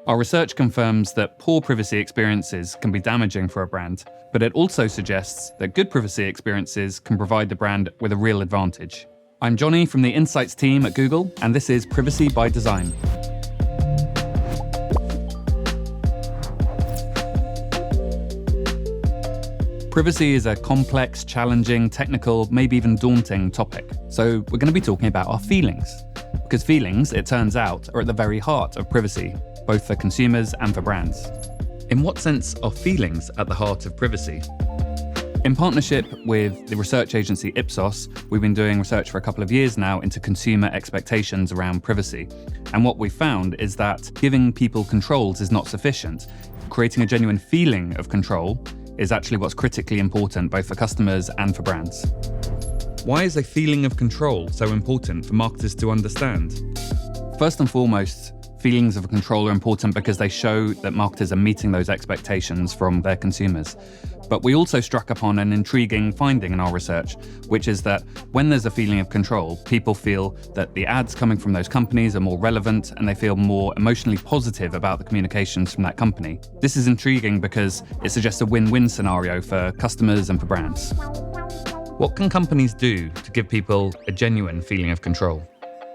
Our research confirms that poor privacy experiences can be damaging for a brand, but it also suggests that good privacy experiences can provide the brand with a real advantage. I'm Jonny from the Insights team at Google, and this is Privacy by Design. Privacy is a complex, challenging, technical, maybe even daunting topic. So we're going to be talking about our feelings. Because feelings, it turns out, are at the very heart of privacy, both for consumers and for brands. In what sense are feelings at the heart of privacy? In partnership with the research agency Ipsos, we've been doing research for a couple of years now into consumer expectations around privacy. And what we found is that giving people controls is not sufficient. Creating a genuine feeling of control is actually what's critically important both for customers and for brands. Why is a feeling of control so important for marketers to understand? First and foremost, feelings of control are important because they show that marketers are meeting those expectations from their consumers. But we also struck upon an intriguing finding in our research, which is that when there's a feeling of control, people feel that the ads coming from those companies are more relevant and they feel more emotionally positive about the communications from that company. This is intriguing because it suggests a win-win scenario for customers and for brands. What can companies do to give people a genuine feeling of control?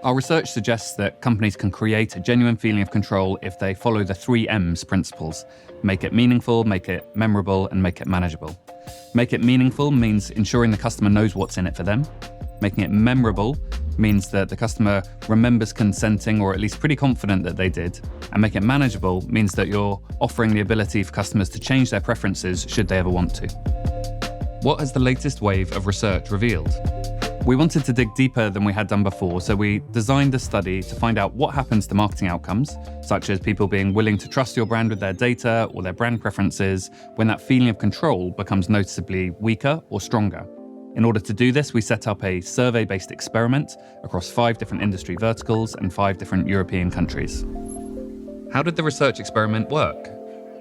Our research suggests that companies can create a genuine feeling of control if they follow the 3 M's principles. Make it meaningful, make it memorable, and make it manageable. Make it meaningful means ensuring the customer knows what's in it for them. Making it memorable means that the customer remembers consenting or at least pretty confident that they did. And make it manageable means that you're offering the ability for customers to change their preferences should they ever want to. What has the latest wave of research revealed? We wanted to dig deeper than we had done before, so we designed a study to find out what happens to marketing outcomes, such as people being willing to trust your brand with their data or their brand preferences, when that feeling of control becomes noticeably weaker or stronger. In order to do this, we set up a survey-based experiment across 5 different industry verticals and 5 different European countries. How did the research experiment work?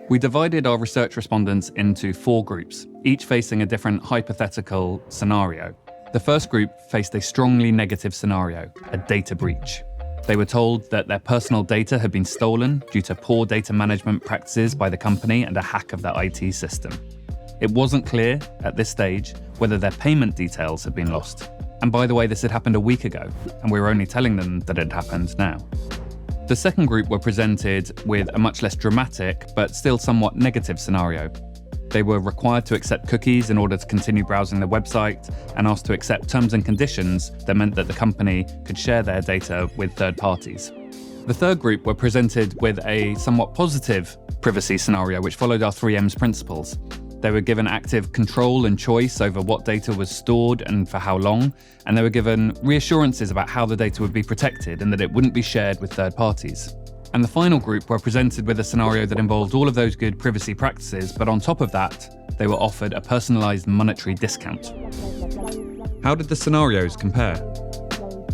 We divided our research respondents into 4 groups, each facing a different hypothetical scenario. The first group faced a strongly negative scenario, a data breach. They were told that their personal data had been stolen due to poor data management practices by the company and a hack of their IT system. It wasn't clear at this stage whether their payment details had been lost. And by the way, this had happened a week ago, and we were only telling them that it had happened now. The second group were presented with a much less dramatic, but still somewhat negative scenario. They were required to accept cookies in order to continue browsing the website and asked to accept terms and conditions that meant that the company could share their data with third parties. The third group were presented with a somewhat positive privacy scenario which followed our 3 M's principles. They were given active control and choice over what data was stored and for how long, and they were given reassurances about how the data would be protected and that it wouldn't be shared with third parties. And the final group were presented with a scenario that involved all of those good privacy practices, but on top of that, they were offered a personalized monetary discount. How did the scenarios compare?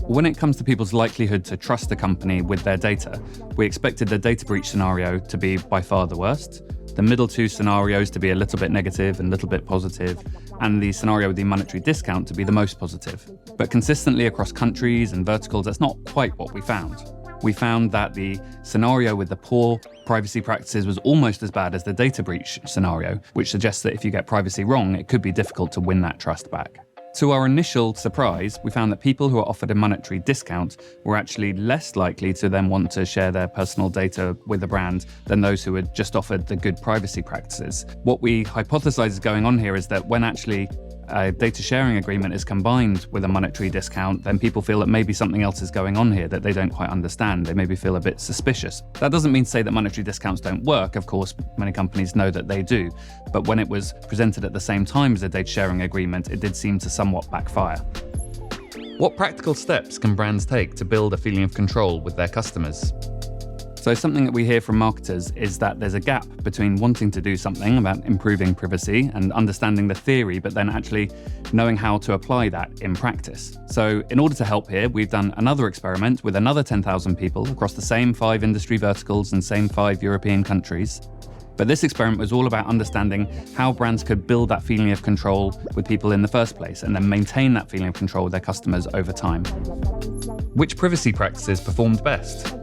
When it comes to people's likelihood to trust a company with their data, we expected the data breach scenario to be by far the worst, the middle 2 scenarios to be a little bit negative and a little bit positive, and the scenario with the monetary discount to be the most positive. But consistently across countries and verticals, that's not quite what we found. We found that the scenario with the poor privacy practices was almost as bad as the data breach scenario, which suggests that if you get privacy wrong, it could be difficult to win that trust back. To our initial surprise, we found that people who were offered a monetary discount were actually less likely to then want to share their personal data with a brand than those who had just offered the good privacy practices. What we hypothesize is going on here is that when actually a data sharing agreement is combined with a monetary discount, then people feel that maybe something else is going on here that they don't quite understand. They maybe feel a bit suspicious. That doesn't mean to say that monetary discounts don't work. Of course, many companies know that they do. But when it was presented at the same time as a data sharing agreement, it did seem to somewhat backfire. What practical steps can brands take to build a feeling of control with their customers? So something that we hear from marketers is that there's a gap between wanting to do something about improving privacy and understanding the theory, but then actually knowing how to apply that in practice. So in order to help here, we've done another experiment with another 10,000 people across the same 5 industry verticals and same 5 European countries. But this experiment was all about understanding how brands could build that feeling of control with people in the first place and then maintain that feeling of control with their customers over time. Which privacy practices performed best?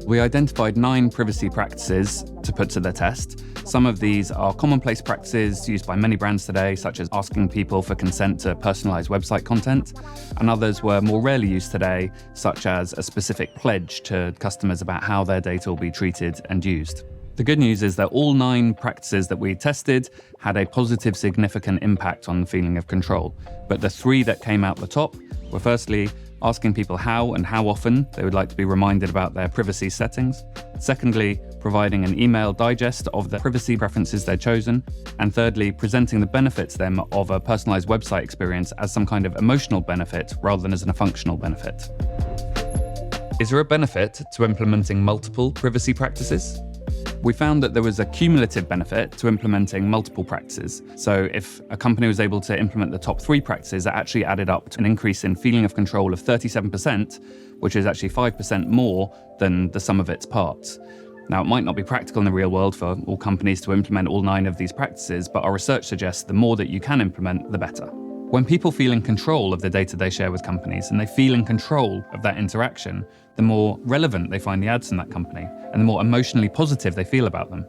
We identified 9 privacy practices to put to the test. Some of these are commonplace practices used by many brands today, such as asking people for consent to personalized website content, and others were more rarely used today, such as a specific pledge to customers about how their data will be treated and used. The good news is that all 9 practices that we tested had a positive, significant impact on the feeling of control. But the 3 that came out the top were firstly, asking people how and how often they would like to be reminded about their privacy settings. Secondly, providing an email digest of the privacy preferences they'd chosen. And thirdly, presenting the benefits to them of a personalized website experience as some kind of emotional benefit rather than as a functional benefit. Is there a benefit to implementing multiple privacy practices? We found that there was a cumulative benefit to implementing multiple practices. So if a company was able to implement the top 3 practices, it actually added up to an increase in feeling of control of 37%, which is actually 5% more than the sum of its parts. Now, it might not be practical in the real world for all companies to implement all 9 of these practices, but our research suggests the more that you can implement, the better. When people feel in control of the data they share with companies and they feel in control of that interaction, the more relevant they find the ads from that company and the more emotionally positive they feel about them.